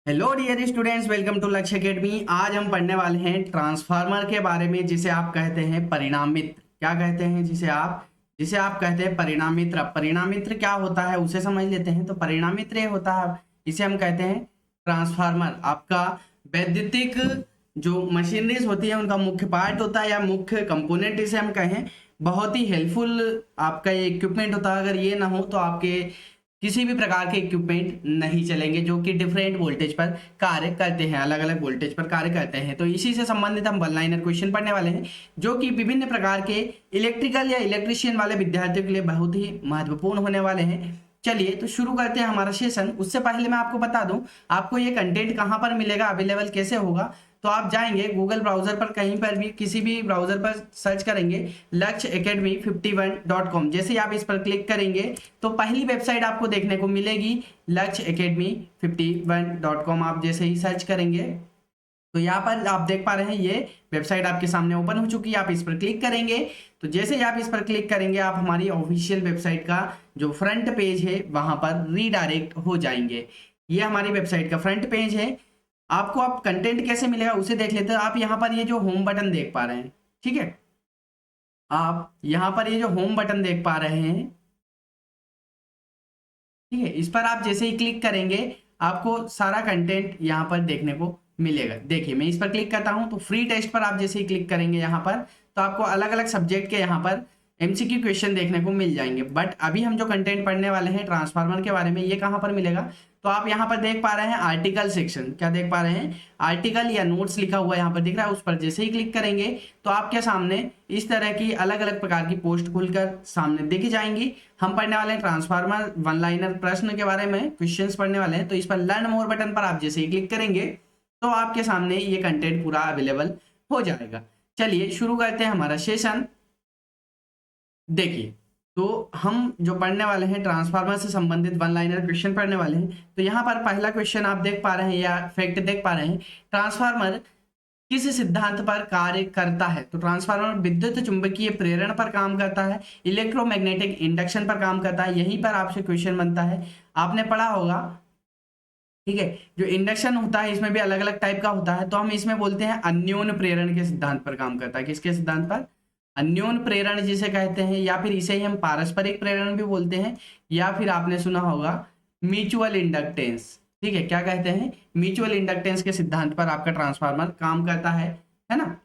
Hello dear students, welcome to Lakshya academy. आज हम पढ़ने वाले हैं ट्रांसफार्मर के बारे में, जिसे आप कहते हैं परिणामित्र। क्या कहते हैं? जिसे आप कहते हैं परिणामित्र। अब परिणामित्र क्या होता है उसे समझ लेते हैं। तो परिणामित्र ये होता है, इसे हम कहते हैं ट्रांसफार्मर। आपका वैद्युतिक जो मशीनरीज होती है उनका मुख्य पार्ट होता है या मुख्य कंपोनेंट इसे हम कहें। बहुत ही हेल्पफुल आपका ये इक्विपमेंट होता है। अगर ये ना हो तो आपके किसी भी प्रकार के इक्विपमेंट नहीं चलेंगे, जो कि डिफरेंट वोल्टेज पर कार्य करते हैं, अलग अलग वोल्टेज पर कार्य करते हैं। तो इसी से संबंधित हम वन लाइनर क्वेश्चन पढ़ने वाले हैं, जो कि विभिन्न प्रकार के इलेक्ट्रिकल या इलेक्ट्रिशियन वाले विद्यार्थियों के लिए बहुत ही महत्वपूर्ण होने वाले हैं। चलिए तो शुरू करते हैं हमारा सेशन। उससे पहले मैं आपको बता दूं, आपको ये कंटेंट कहाँ पर मिलेगा, अवेलेबल कैसे होगा। तो आप जाएंगे गूगल ब्राउजर पर, कहीं पर भी किसी भी ब्राउजर पर सर्च करेंगे लक्ष्य एकेडमी 51.com। जैसे ही आप इस पर क्लिक करेंगे तो पहली वेबसाइट आपको देखने को मिलेगी लक्ष्य एकेडमी 51.com। आप जैसे ही सर्च करेंगे तो यहाँ पर आप देख पा रहे हैं ये वेबसाइट आपके सामने ओपन हो चुकी है। आप इस पर क्लिक करेंगे तो जैसे ही आप इस पर क्लिक करेंगे आप हमारी ऑफिशियल वेबसाइट का जो फ्रंट पेज है वहां पर रीडायरेक्ट हो जाएंगे। ये हमारी वेबसाइट का फ्रंट पेज है। आपको आप कंटेंट कैसे मिलेगा उसे देख लेते हैं। आप यहाँ पर ये जो होम बटन देख पा रहे हैं, ठीक है, आप यहाँ पर ये जो होम बटन देख पा रहे हैं, ठीक है, इस पर आप जैसे ही क्लिक करेंगे आपको सारा कंटेंट यहाँ पर देखने को मिलेगा। देखिए मैं इस पर क्लिक करता हूँ तो फ्री टेस्ट पर आप जैसे ही क्लिक करेंगे यहाँ पर तो आपको अलग अलग सब्जेक्ट के यहाँ पर एमसीक्यू क्वेश्चन देखने को मिल जाएंगे। बट अभी हम जो कंटेंट पढ़ने वाले हैं ट्रांसफार्मर के बारे में, ये कहाँ पर मिलेगा? तो आप यहाँ पर देख पा रहे हैं आर्टिकल सेक्शन। क्या देख पा रहे हैं? आर्टिकल या नोट्स लिखा हुआ यहाँ पर दिख रहा है। उस पर जैसे ही क्लिक करेंगे तो आपके सामने इस तरह की अलग अलग प्रकार की पोस्ट खुलकर सामने दिख जाएंगी। हम पढ़ने वाले हैं ट्रांसफार्मर वन लाइनर प्रश्न के बारे में, क्वेश्चंस पढ़ने वाले हैं। तो इस पर लर्न मोर बटन पर आप जैसे ही क्लिक करेंगे तो आपके सामने ये कंटेंट पूरा अवेलेबल हो जाएगा। चलिए शुरू करते हैं हमारा सेशन। देखिए तो हम जो पढ़ने वाले हैं ट्रांसफार्मर से संबंधित वन लाइनर क्वेश्चन पढ़ने वाले हैं। तो यहाँ पर पहला क्वेश्चन आप देख पा रहे हैं या फैक्ट देख पा रहे हैं, ट्रांसफार्मर किस सिद्धांत पर कार्य करता है? तो ट्रांसफार्मर विद्युत चुंबकीय प्रेरण पर काम करता है, इलेक्ट्रोमैग्नेटिक इंडक्शन पर काम करता है। यहीं पर आपसे क्वेश्चन बनता है, आपने पढ़ा होगा, ठीक है। जो इंडक्शन होता है इसमें भी अलग अलग टाइप का होता है। तो हम इसमें बोलते हैं अन्योन्य प्रेरण के सिद्धांत पर काम करता है। किसके सिद्धांत पर? अन्योन्य प्रेरण जिसे कहते हैं, या फिर इसे ही हम पारस्परिक प्रेरण भी बोलते हैं, या फिर आपने सुना होगा म्यूचुअल इंडक्टेंस। ठीक है, क्या कहते हैं? म्यूचुअल इंडक्टेंस के सिद्धांत पर आपका ट्रांसफार्मर काम करता है ना।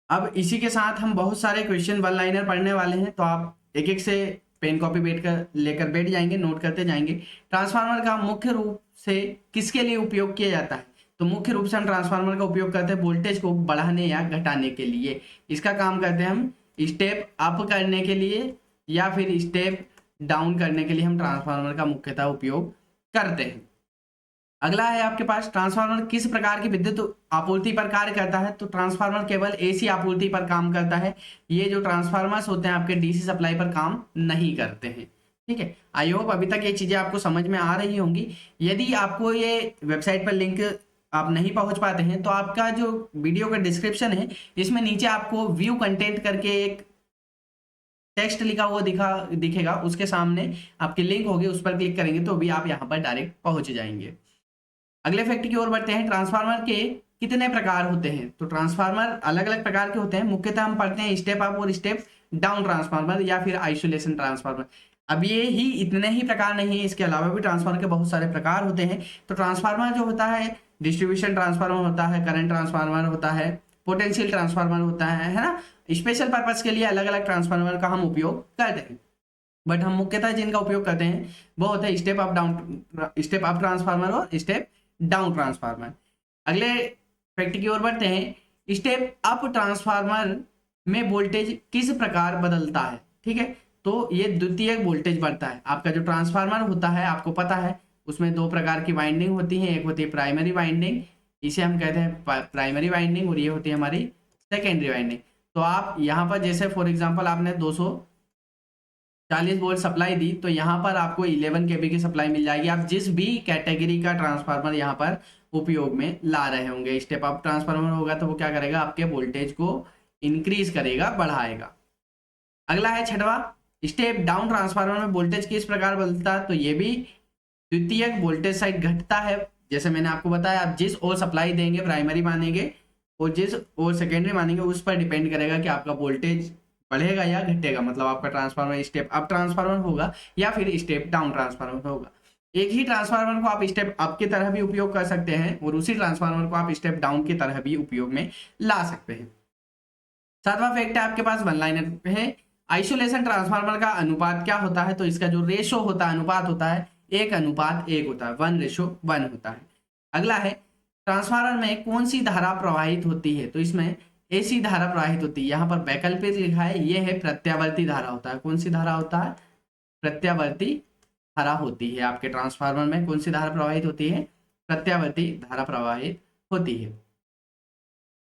अब इसी के साथ हम बहुत सारे क्वेश्चन वन लाइनर पढ़ने वाले हैं। तो आप एक एक से पेन कॉपी बैठ कर लेकर बैठ जाएंगे, नोट करते जाएंगे। ट्रांसफार्मर का मुख्य रूप से किसके लिए उपयोग किया जाता है? तो मुख्य रूप से हम ट्रांसफार्मर का उपयोग करते हैं वोल्टेज को बढ़ाने या घटाने के लिए। इसका काम करते हैं हम स्टेप अप करने के लिए या फिर स्टेप डाउन करने के लिए हम ट्रांसफार्मर का मुख्यतः उपयोग करते हैं। अगला है आपके पास, ट्रांसफार्मर किस प्रकार की विद्युत आपूर्ति पर कार्य करता है? तो ट्रांसफार्मर केवल एसी आपूर्ति पर काम करता है। ये जो ट्रांसफार्मर्स होते हैं आपके डीसी सप्लाई पर काम नहीं करते हैं। ठीक है, आई होप अभी तक ये चीजें आपको समझ में आ रही होंगी। यदि आपको ये वेबसाइट पर लिंक आप नहीं पहुंच पाते हैं तो आपका जो वीडियो का डिस्क्रिप्शन है इसमें नीचे आपको व्यू कंटेंट करके एक टेक्स्ट लिखा हुआ दिखेगा, उसके सामने आपकी लिंक होगी, उस पर क्लिक करेंगे तो भी आप यहाँ पर डायरेक्ट पहुंच जाएंगे। अगले फैक्ट की ओर बढ़ते हैं। ट्रांसफार्मर के कितने प्रकार होते हैं? तो ट्रांसफार्मर अलग अलग प्रकार के होते हैं। मुख्यतः हम पढ़ते हैं स्टेप अप और स्टेप डाउन ट्रांसफार्मर या फिर आइसोलेशन ट्रांसफार्मर। अब ये ही इतने ही प्रकार नहीं है, इसके अलावा भी ट्रांसफार्मर के बहुत सारे प्रकार होते हैं। तो ट्रांसफार्मर जो होता है, डिस्ट्रीब्यूशन ट्रांसफार्मर होता है, करंट ट्रांसफार्मर होता है, पोटेंशियल ट्रांसफार्मर होता है ना। स्पेशल पर्पज के लिए अलग अलग ट्रांसफार्मर का हम उपयोग करते हैं। बट हम मुख्यतः जिनका उपयोग करते हैं वो होता है step up down, step up transformer और स्टेप डाउन ट्रांसफार्मर। अगले फैक्ट की ओर बढ़ते हैं। स्टेप अप ट्रांसफार्मर में वोल्टेज किस प्रकार बदलता है? ठीक है, तो ये द्वितीयक वोल्टेज बढ़ता है। आपका जो ट्रांसफार्मर होता है आपको पता है उसमें दो प्रकार की वाइंडिंग होती है। एक होती है प्राइमरी वाइंडिंग, इसे हम कहते हैं प्राइमरी वाइंडिंग, और ये होती है हमारी सेकेंडरी वाइंडिंग। तो आप यहाँ पर जैसे फॉर एग्जाम्पल आपने 240 वोल्ट सप्लाई दी तो यहाँ पर आपको 11 केवी की सप्लाई मिल जाएगी। आप जिस भी कैटेगरी का ट्रांसफार्मर यहाँ पर उपयोग में ला रहे होंगे, स्टेप अप ट्रांसफार्मर होगा तो वो क्या करेगा, आपके वोल्टेज को इंक्रीज करेगा, बढ़ाएगा। अगला है छठवा, स्टेप डाउन ट्रांसफार्मर में वोल्टेज किस प्रकार बदलता है? तो ये भी द्वितीयक वोल्टेज साइड घटता है, जैसे मैंने आपको बताया, आप जिस ओर सप्लाई देंगे प्राइमरी मानेंगे और जिस ओर सेकेंडरी मानेंगे उस पर डिपेंड करेगा कि आपका वोल्टेज बढ़ेगा या घटेगा, मतलब आपका ट्रांसफार्मर स्टेप अप ट्रांसफार्मर होगा या फिर स्टेप डाउन ट्रांसफार्मर होगा। एक ही ट्रांसफार्मर को आप स्टेप अप की तरह भी उपयोग कर सकते हैं और उसी ट्रांसफार्मर को आप स्टेप डाउन की तरह भी उपयोग में ला सकते हैं। सातवां फैक्ट है आपके पास वन लाइनर है, आइसोलेशन ट्रांसफार्मर का अनुपात क्या होता है? तो इसका जो रेशो होता है, अनुपात होता है, 1:1 होता है, 1:1 होता है। अगला है ट्रांसफार्मर में कौन सी धारा प्रवाहित होती है? तो इसमें एसी धारा प्रवाहित होती है। यहाँ पर वैकल्पिक लिखा है, ये है प्रत्यावर्ती धारा होता है। कौन सी धारा होता है? प्रत्यावर्ती धारा होती है। आपके ट्रांसफार्मर में कौन सी धारा प्रवाहित होती है? प्रत्यावर्ती धारा प्रवाहित होती है।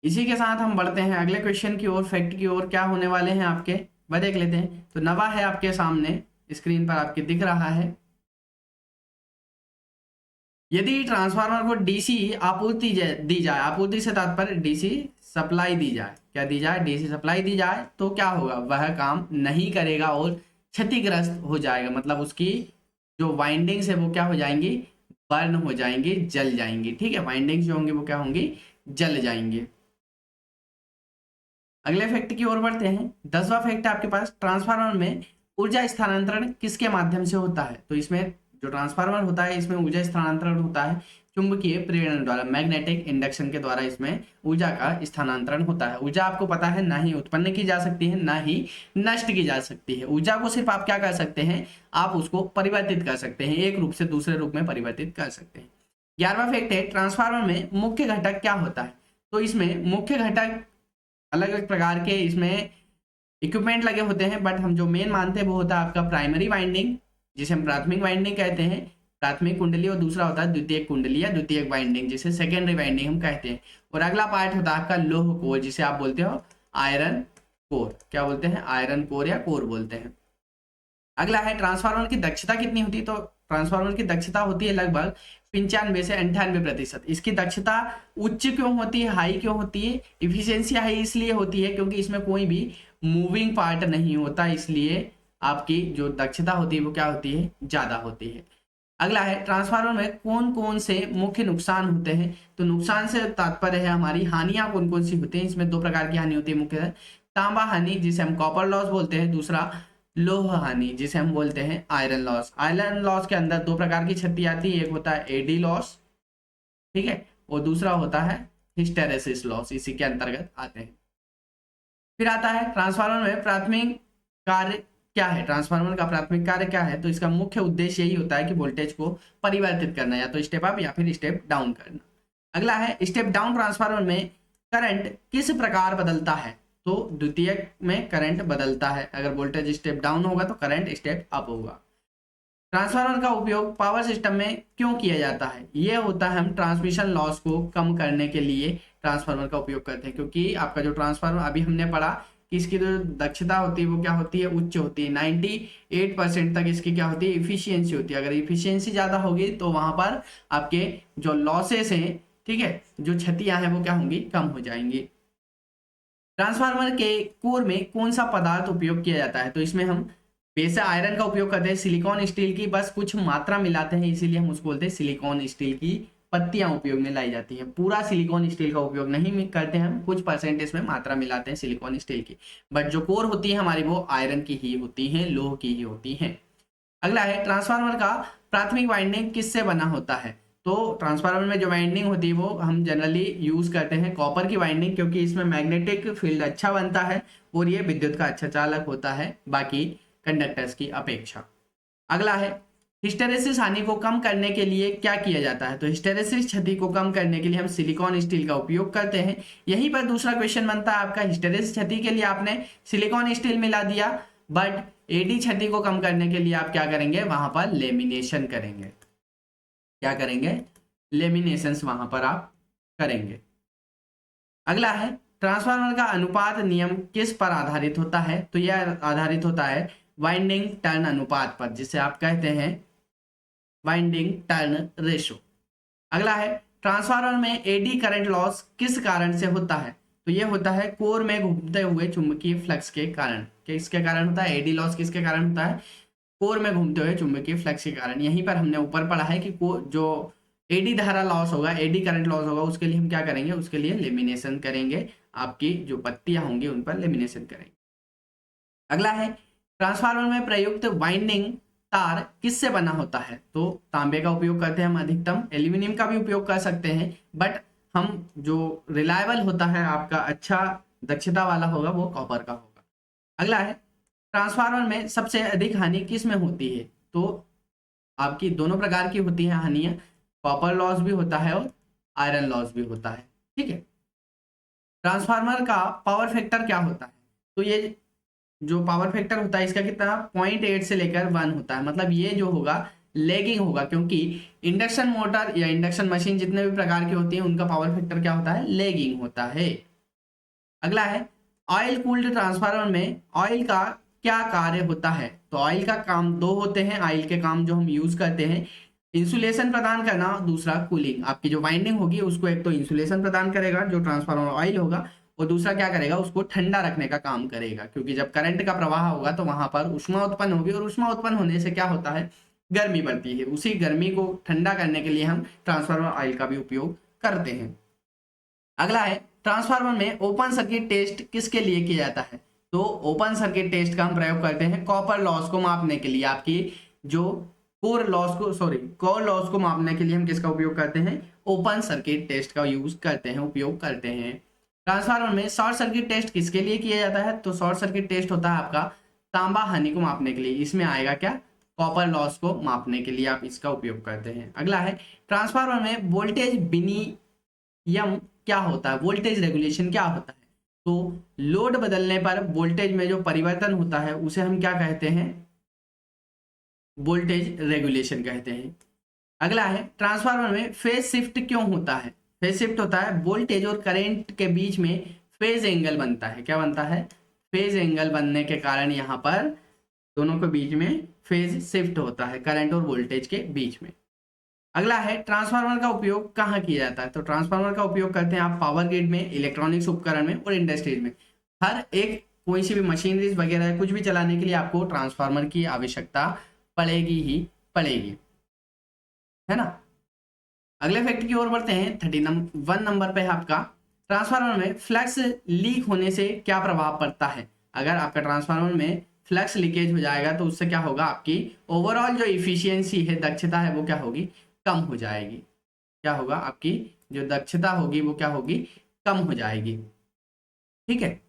इसी के साथ हम बढ़ते हैं अगले क्वेश्चन की ओर, फैक्ट की ओर। क्या होने वाले हैं आपके, वह देख लेते हैं। तो नवा है आपके सामने स्क्रीन पर आपके दिख रहा है, यदि ट्रांसफार्मर को डीसी आपूर्ति दी जाए, आपूर्ति से तात्पर्य डीसी सप्लाई दी जाए, क्या दी जाए? डीसी सप्लाई दी जाए, तो क्या होगा? वह काम नहीं करेगा और क्षतिग्रस्त हो जाएगा, मतलब उसकी जो वाइंडिंग्स है वो क्या हो जाएंगी? बर्न हो जाएंगी, जल जाएंगी। ठीक है, वाइंडिंग्स जो होंगी वो क्या होंगी? जल जाएंगे। अगले फैक्ट की ओर बढ़ते हैं। 10वां फैक्ट आपके पास, ट्रांसफार्मर में ऊर्जा स्थानांतरण किसके माध्यम से होता है? तो इसमें जो ट्रांसफार्मर होता है इसमें ऊर्जा स्थानांतरण होता है चुंबकीय प्रेरण द्वारा, मैग्नेटिक इंडक्शन के द्वारा इसमें ऊर्जा का स्थानांतरण होता है। ऊर्जा आपको पता है ना ही उत्पन्न की जा सकती है ना ही नष्ट की जा सकती है। ऊर्जा को सिर्फ आप क्या कर सकते हैं? आप उसको परिवर्तित कर सकते हैं, एक रूप से दूसरे रूप में परिवर्तित कर सकते हैं। 11वां फैक्ट है, ट्रांसफार्मर में मुख्य घटक क्या होता है? तो इसमें मुख्य घटक अलग अलग प्रकार के इसमें इक्विपमेंट लगे होते हैं, बट हम जो मेन मानते हैं वो होता है आपका प्राइमरी वाइंडिंग, जिसे हम प्राथमिक वाइंडिंग कहते हैं, प्राथमिक कुंडली, और दूसरा होता है द्वितीयक कुंडली या द्वितीयक वाइंडिंग, जिसे सेकेंडरी वाइंडिंग हम कहते हैं। और अगला पार्ट होता है आपका लोह कोर, जिसे आप बोलते हो आयरन कोर। क्या बोलते हैं? आयरन कोर या कोर बोलते हैं। अगला है ट्रांसफार्मर की दक्षता कितनी होती है? तो ट्रांसफार्मर की दक्षता होती है लगभग 95 से 98%। इसकी दक्षता उच्च क्यों होती है, हाई क्यों होती है? इफिशियंसी हाई इसलिए होती है क्योंकि इसमें कोई भी मूविंग पार्ट नहीं होता, इसलिए आपकी जो दक्षता होती है वो क्या होती है? ज्यादा होती है। अगला है ट्रांसफार्मर में कौन कौन से मुख्य नुकसान होते हैं? तो नुकसान से तात्पर्य है हमारी हानियां कौन कौन सी होती हैं। इसमें दो प्रकार की हानि होती है मुख्य, तांबा हानि जिसे हम कॉपर लॉस बोलते हैं, दूसरा लोह हानि जिसे हम बोलते हैं आयरन लॉस। आयरन लॉस के अंदर दो प्रकार की क्षति आती है, एक होता है एडी लॉस, ठीक है, और दूसरा होता है हिस्टेरेसिस लॉस, इसी के अंतर्गत आते हैं। फिर आता है ट्रांसफार्मर में प्राथमिक कार्य क्या है? ट्रांसफार्मर का प्राथमिक कार्य क्या है? तो इसका मुख्य उद्देश्य यही होता है कि वोल्टेज को परिवर्तित करना, या तो स्टेप अप या फिर स्टेप डाउन करना। अगला है स्टेप डाउन ट्रांसफार्मर में करंट किस प्रकार बदलता है? तो द्वितीयक में करंट बदलता है, अगर वोल्टेज स्टेप डाउन होगा तो करंट स्टेप अप होगा। ट्रांसफार्मर का उपयोग पावर सिस्टम में क्यों किया जाता है? यह होता है हम ट्रांसमिशन लॉस को कम करने के लिए ट्रांसफार्मर का उपयोग करते हैं, क्योंकि आपका जो ट्रांसफार्मर अभी हमने पढ़ा कि इसकी जो दक्षता होती है वो क्या होती है? उच्च होती है। 98% तक इसकी क्या होती है? इफिशियंसी होती है। अगर इफिशियंसी ज्यादा होगी तो वहां पर आपके जो लॉसेस हैं, ठीक है, जो क्षतियां हैं वो क्या होंगी? कम हो जाएंगी। ट्रांसफार्मर के कोर में कौन सा पदार्थ उपयोग किया जाता है? तो इसमें हम वैसे आयरन का उपयोग करते हैं, सिलिकॉन स्टील की बस कुछ मात्रा मिलाते हैं, इसीलिए हम उसको बोलते हैं सिलिकॉन स्टील की पत्तियां उपयोग में लाई जाती हैं। पूरा सिलिकॉन स्टील का उपयोग नहीं करते हैं हम, कुछ परसेंटेज में मात्रा मिलाते हैं सिलिकॉन स्टील की, बट जो कोर होती है हमारी वो आयरन की ही होती है, लोह की ही होती है। अगला है ट्रांसफार्मर का प्राथमिक वाइंडिंग किससे बना होता है? तो ट्रांसफार्मर में जो वाइंडिंग होती है वो हम जनरली यूज करते हैं कॉपर की वाइंडिंग, क्योंकि इसमें मैग्नेटिक फील्ड अच्छा बनता है और ये विद्युत का अच्छा चालक होता है बाकी कंडक्टर्स की अपेक्षा। अगला है हिस्टेरेसिस हानि को कम करने के लिए क्या किया जाता है? तो हिस्टेरेसिस क्षति को कम करने के लिए हम सिलिकॉन स्टील का उपयोग करते हैं। यहीं पर दूसरा क्वेश्चन बनता है आपका, हिस्टेरेसिस क्षति के लिए आपने सिलिकॉन स्टील मिला दिया, बट एडी क्षति को कम करने के लिए आप क्या करेंगे? वहां पर लेमिनेशन करेंगे। क्या करेंगे? लेमिनेशन वहां पर आप करेंगे। अगला है ट्रांसफार्मर का अनुपात नियम किस पर आधारित होता है? तो यह आधारित होता है वाइंडिंग टर्न अनुपात पर, जिसे आप कहते हैं वाइंडिंग टर्न रेशो। अगला है ट्रांसफार्मर में एडी करंट लॉस किस कारण से होता है? तो यह होता है कोर में घूमते हुए चुंबकीय फ्लक्स के कारण। किसके कारण होता है एडी लॉस? किसके कारण होता है? कोर में घूमते हुए चुंबकीय फ्लक्स के कारण। यहीं पर हमने ऊपर पढ़ा है कि जो एडी धारा लॉस होगा, एडी करंट लॉस होगा, उसके लिए हम क्या करेंगे, उसके लिए लेमिनेशन करेंगे, आपकी जो पत्तियां होंगी उन पर लेमिनेशन करेंगे। अगला है ट्रांसफार्मर में प्रयुक्त वाइंडिंग तार किससे बना होता है, तो तांबे का उपयोग करते हैं हम अधिकतम, एल्यूमिनियम का भी उपयोग कर सकते हैं, बट हम जो रिलायबल होता है आपका अच्छा दक्षता वाला होगा वो कॉपर का होगा। अगला है ट्रांसफार्मर में सबसे अधिक हानि किस में होती है, तो आपकी दोनों प्रकार की होती है हानियां, कॉपर लॉस भी होता है और आयरन लॉस भी होता है। ठीक है, ट्रांसफार्मर का पावर फैक्टर क्या होता है, तो ये जो पावर फैक्टर होता है इसका कितना 0.8 से लेकर 1 होता है, मतलब ये जो होगा लैगिंग होगा, क्योंकि इंडक्शन मोटर या इंडक्शन मशीन जितने भी प्रकार की होती है उनका पावर फैक्टर क्या होता है, लैगिंग होता है। अगला है ऑयल कूल्ड ट्रांसफार्मर में ऑयल का क्या कार्य होता है, तो ऑयल का काम दो होते हैं, ऑयल के काम जो हम यूज करते हैं, इंसुलेशन प्रदान करना, दूसरा कूलिंग। आपकी जो वाइंडिंग होगी उसको एक तो इंसुलेशन प्रदान करेगा जो ट्रांसफार्मर ऑयल होगा, और दूसरा क्या करेगा, उसको ठंडा रखने का काम करेगा, क्योंकि जब करंट का प्रवाह होगा तो वहां पर ऊष्मा उत्पन्न होगी, और ऊष्मा उत्पन्न होने से क्या होता है, गर्मी बढ़ती है, उसी गर्मी को ठंडा करने के लिए हम ट्रांसफार्मर ऑयल का भी उपयोग करते हैं। अगला है ट्रांसफार्मर में ओपन सर्किट टेस्ट किसके लिए किया जाता है, तो ओपन सर्किट टेस्ट का हम प्रयोग करते हैं कॉपर लॉस को मापने के लिए, आपकी जो कोर लॉस को मापने के लिए हम किसका उपयोग करते हैं, ओपन सर्किट टेस्ट का यूज करते हैं, उपयोग करते हैं। ट्रांसफार्मर में शॉर्ट सर्किट टेस्ट किसके लिए किया जाता है, तो शॉर्ट सर्किट टेस्ट होता है आपका तांबा हानि को मापने के लिए, इसमें आएगा क्या, कॉपर लॉस को मापने के लिए आप इसका उपयोग करते हैं। अगला है ट्रांसफार्मर में वोल्टेज विनियम क्या होता है, वोल्टेज रेगुलेशन क्या होता है, तो लोड बदलने पर वोल्टेज में जो परिवर्तन होता है उसे हम क्या कहते हैं, वोल्टेज रेगुलेशन कहते हैं। अगला है ट्रांसफार्मर में फेज शिफ्ट क्यों होता है, फेज शिफ्ट होता है वोल्टेज और करंट के बीच में फेज एंगल बनता है, क्या बनता है, फेज एंगल बनने के कारण यहाँ पर दोनों के बीच में फेज शिफ्ट होता है, करंट और वोल्टेज के बीच में। अगला है ट्रांसफार्मर का उपयोग कहाँ किया जाता है, तो ट्रांसफार्मर का उपयोग करते हैं आप पावर ग्रिड में, इलेक्ट्रॉनिक्स उपकरण में और इंडस्ट्रीज में। हर एक कोई सी भी मशीनरीज वगैरह कुछ भी चलाने के लिए आपको ट्रांसफार्मर की आवश्यकता पड़ेगी ही पड़ेगी, है ना। अगले फैक्ट की ओर बढ़ते हैं, 31 नंबर पे है आपका ट्रांसफार्मर में फ्लक्स लीक होने से क्या प्रभाव पड़ता है। अगर आपका ट्रांसफार्मर में फ्लक्स लीकेज हो जाएगा तो उससे क्या होगा, आपकी ओवरऑल जो इफिशियंसी है, दक्षता है, वो क्या होगी, कम हो जाएगी। क्या होगा, आपकी जो दक्षता होगी वो क्या होगी, कम हो जाएगी। ठीक है,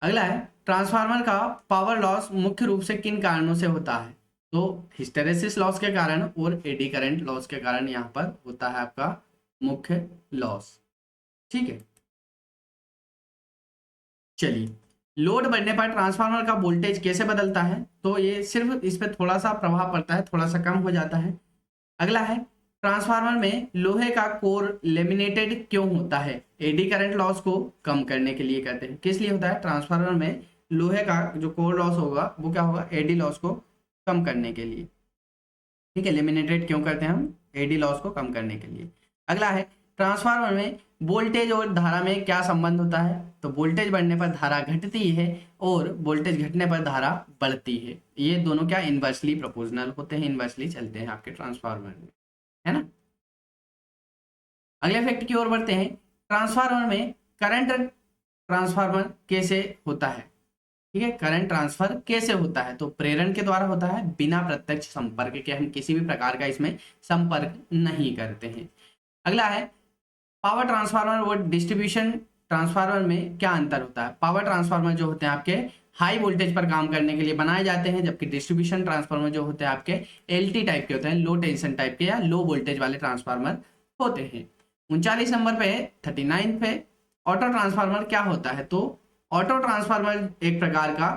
अगला है ट्रांसफार्मर का पावर लॉस मुख्य रूप से किन कारणों से होता है, तो हिस्टेरेसिस लॉस के कारण और एडी करंट लॉस के कारण यहाँ पर होता है आपका मुख्य लॉस। ठीक है, चलिए लोड बढ़ने पर ट्रांसफार्मर का वोल्टेज कैसे बदलता है, तो ये सिर्फ इस पर थोड़ा सा प्रभाव पड़ता है, थोड़ा सा कम हो जाता है। अगला है ट्रांसफार्मर में लोहे का कोर लेमिनेटेड क्यों होता है, एडी करंट लॉस को कम करने के लिए कहते हैं। किस लिए होता है, ट्रांसफार्मर में लोहे का जो कोर लॉस होगा वो क्या होगा, एडी लॉस को कम करने के लिए। ठीक है, लेमिनेटेड क्यों करते हैं हम, एडी लॉस को कम करने के लिए। अगला है ट्रांसफार्मर में वोल्टेज और धारा में क्या संबंध होता है, तो वोल्टेज बढ़ने पर धारा घटती है और वोल्टेज घटने पर धारा बढ़ती है, ये दोनों क्या इनवर्सली प्रोपोर्शनल होते हैं, इनवर्सली चलते हैं आपके ट्रांसफार्मर में, है ना। अगले फैक्ट की ओर बढ़ते हैं, ट्रांसफार्मर में करंट ट्रांसफार्मर कैसे होता है। ठीक है, करंट ट्रांसफर कैसे होता है, तो प्रेरण के द्वारा होता है, बिना प्रत्यक्ष संपर्क के, हम किसी भी प्रकार का इसमें संपर्क नहीं करते हैं। अगला है पावर ट्रांसफार्मर और डिस्ट्रीब्यूशन ट्रांसफार्मर में क्या अंतर होता है। पावर ट्रांसफार्मर जो होते हैं आपके हाई वोल्टेज पर काम करने के लिए बनाए जाते हैं, जबकि डिस्ट्रीब्यूशन ट्रांसफार्मर जो होते हैं आपके एलटी टाइप के होते हैं, लो टेंशन टाइप के या लो वोल्टेज वाले ट्रांसफार्मर होते हैं। 39 नंबर पे 39 पे ऑटो ट्रांसफार्मर क्या होता है, तो ऑटो ट्रांसफार्मर एक प्रकार का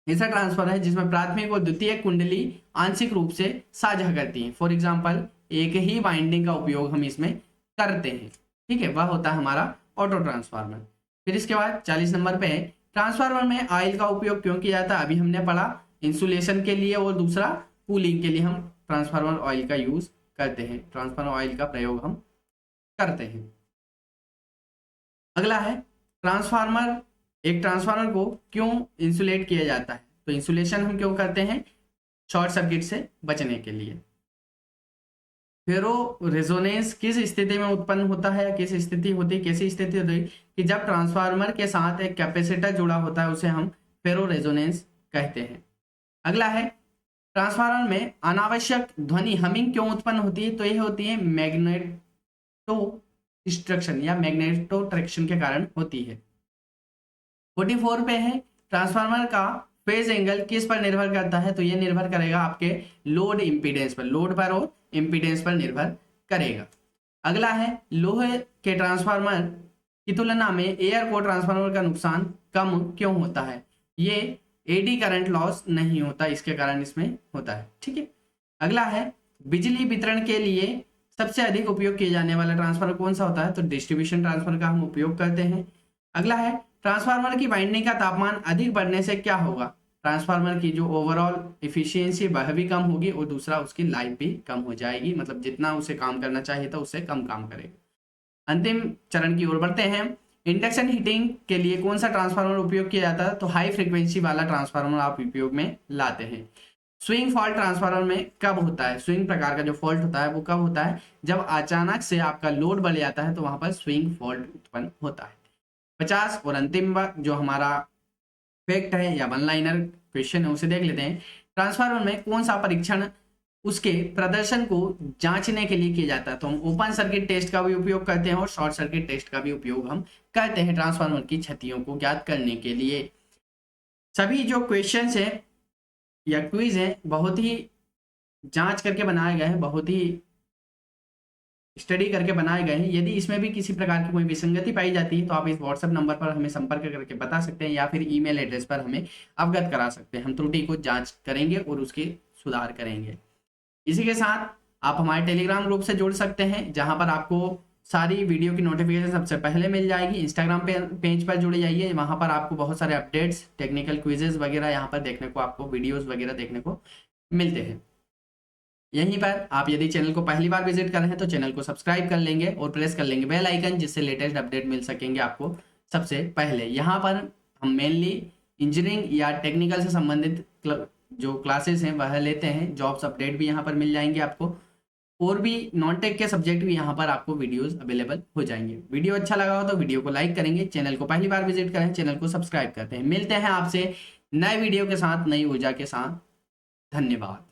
ऐसा ट्रांसफार्मर है जिसमें प्राथमिक और द्वितीयक कुंडली आंशिक रूप से साझा करती हैं। फॉर एग्जांपल एक ही वाइंडिंग का उपयोग हम इसमें करते हैं, ठीक है, वह होता है हमारा ऑटो ट्रांसफार्मर। फिर इसके बाद 40 नंबर पे है ट्रांसफार्मर में ऑयल का उपयोग क्यों किया जाता है, अभी हमने पढ़ा इंसुलेशन के लिए और दूसरा कूलिंग के लिए हम ट्रांसफार्मर ऑयल का यूज करते हैं, ट्रांसफार्मर ऑयल का प्रयोग हम करते हैं। अगला है एक ट्रांसफार्मर को क्यों इंसुलेट किया जाता है, तो इंसुलेशन हम क्यों करते हैं, शॉर्ट सर्किट से बचने के लिए। फेरो रेजोनेंस किस स्थिति में उत्पन्न होता है, किस स्थिति होती, कैसी स्थिति होती कि जब ट्रांसफार्मर के साथ एक कैपेसिटर जुड़ा होता है, उसे हम फेरो रेजोनेंस कहते हैं। अगला है, ट्रांसफार्मर में अनावश्यक ध्वनि हमिंग क्यों उत्पन्न होती है? तो यह होती है मैग्नेटो डिस्ट्रक्शन या मैग्नेटो ट्रैक्शन के कारण होती है। 44 पे है, ट्रांसफार्मर का फेज एंगल किस पर निर्भर करता है? तो यह निर्भर करेगा आपके लोड इंपीडेंस पर, लोड पर और इंपीडेंस पर निर्भर करेगा। अगला है, लोहे के ट्रांसफार्मर की तुलना में एयर कोर ट्रांसफार्मर का नुकसान कम क्यों होता है? ये एडी करंट लॉस नहीं होता, इसके कारण इसमें होता है। ठीक है। अगला है, बिजली वितरण के लिए सबसे अधिक उपयोग किए जाने वाला ट्रांसफार्मर कौन सा होता है? तो डिस्ट्रीब्यूशन ट्रांसफार्मर का हम उपयोग करते हैं। अगला है, ट्रांसफार्मर की वाइंडिंग का तापमान अधिक बढ़ने से क्या होगा? ट्रांसफार्मर की जो ओवरऑल इफिशियंसी वह भी कम होगी और दूसरा उसकी लाइफ भी कम हो जाएगी, मतलब जितना उसे काम करना चाहिए था उससे कम काम करेगा। अंतिम चरण की ओर बढ़ते हैं। इंडक्शन हीटिंग के लिए कौन सा ट्रांसफार्मर उपयोग किया जाता है? तो हाई फ्रीक्वेंसी वाला ट्रांसफार्मर आप उपयोग में लाते हैं। स्विंग फॉल्ट ट्रांसफार्मर में कब होता है? स्विंग प्रकार का जो फॉल्ट होता है वो कब होता है? जब अचानक से आपका लोड बढ़ जाता है तो वहां पर स्विंग फॉल्ट उत्पन्न होता है। 50 और अंतिम जो हमारा फैक्ट है या वन लाइनर क्वेश्चन है उसे देख लेते हैं। ट्रांसफार्मर में कौन सा परीक्षण उसके प्रदर्शन को जांचने के लिए किया जाता है? तो हम ओपन सर्किट टेस्ट का भी उपयोग करते हैं और शॉर्ट सर्किट टेस्ट का भी उपयोग हम करते हैं ट्रांसफार्मर की क्षतियों को ज्ञात करने के लिए। सभी जो क्वेश्चंस हैं या क्विज है बहुत ही जांच करके बनाए गए हैं, बहुत ही स्टडी करके बनाए गए हैं। यदि इसमें भी किसी प्रकार की कोई विसंगति पाई जाती है तो आप इस व्हाट्सएप नंबर पर हमें संपर्क करके बता सकते हैं या फिर ईमेल एड्रेस पर हमें अवगत करा सकते हैं। हम त्रुटि को जांच करेंगे और उसके सुधार करेंगे। इसी के साथ आप हमारे टेलीग्राम ग्रुप से जुड़ सकते हैं जहां पर आपको सारी वीडियो की नोटिफिकेशन सबसे पहले मिल जाएगी। इंस्टाग्राम पेज पर जुड़े जाइए, वहां पर आपको बहुत सारे अपडेट्स, टेक्निकल क्विजेज वगैरह यहाँ पर देखने को, आपको वीडियोज वगैरह देखने को मिलते हैं। यहीं पर आप यदि चैनल को पहली बार विजिट कर रहे हैं तो चैनल को सब्सक्राइब कर लेंगे और प्रेस कर लेंगे बेल आइकन, जिससे लेटेस्ट अपडेट मिल सकेंगे आपको सबसे पहले। यहाँ पर हम मेनली इंजीनियरिंग या टेक्निकल से संबंधित जो क्लासेस हैं वह लेते हैं। जॉब्स अपडेट भी यहाँ पर मिल जाएंगे आपको, और भी नॉन टेक के सब्जेक्ट भी यहाँ पर आपको वीडियोस अवेलेबल हो जाएंगे। वीडियो अच्छा लगा हो तो वीडियो को लाइक करेंगे, चैनल को पहली बार विजिट करें चैनल को सब्सक्राइब करते हैं। मिलते हैं आपसे नए वीडियो के साथ, नई ऊर्जा के साथ। धन्यवाद।